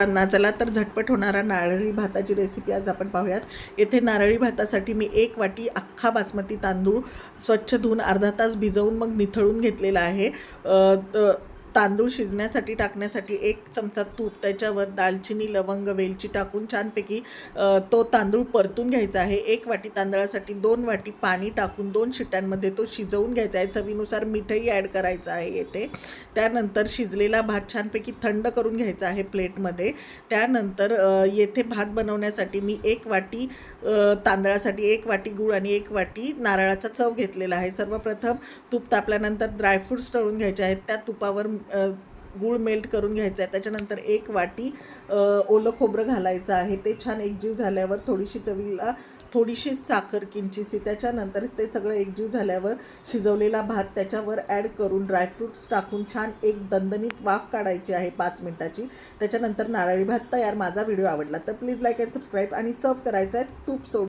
चला तर झटपट होणारा नारळी भाताची रेसिपी आज आपण पाहूयात। येथे नारळी भातासाठी मी 1 वाटी अख्खा बासमती तांदूळ स्वच्छ धुवून अर्धा तास भिजवून मग निथळून घेतलेला आहे। तांदूळ शिजण्यासाठी टाकण्यासाठी 1 चमचा तूप, त्याच्यावर दालचिनी, लवंग, वेलची टाकून छानपैकी तो तांदूळ परतून घ्यायचा आहे। 1 वाटी तांदळासाठी 2 वाटी पाणी टाकून 2 शिट्ट्यांमध्ये तो शिजवून घ्यायचा आहे। चवीनुसार मीठही ॲड करायचं आहे येथे। त्यानंतर शिजलेला भात छानपैकी थंड करून घ्यायचा आहे प्लेटमध्ये। त्यानंतर येथे भात बनवण्यासाठी मी 1 वाटी तांदळासाठी 1 वाटी गूळ आणि 1 वाटी नारळाचा चव घेतलेला आहे। सर्वप्रथम तूप तापल्यानंतर ड्रायफ्रूट्स तळून घ्यायचे आहेत। त्या तुपावर गूळ मेल्ट करून घ्यायचा आहे। त्याच्यानंतर 1 वाटी ओलं खोबरं घालायचं आहे। ते छान एकजीव झाल्यावर थोडीशी चवीला थोडीशी साखर किंचितशी, त्याच्यानंतर ते सगळं एकजीव झाल्यावर शिजवलेला भात त्याच्यावर ॲड करून ड्रायफ्रूट्स टाकून छान एक दणदणीत वाफ काढायची आहे 5 मिनिटाची। त्याच्यानंतर नारळी भात तयार। माझा व्हिडिओ आवडला तर प्लीज लाईक अँड सबस्क्राईब आणि सर्व करायचं आहे तूप सोडून।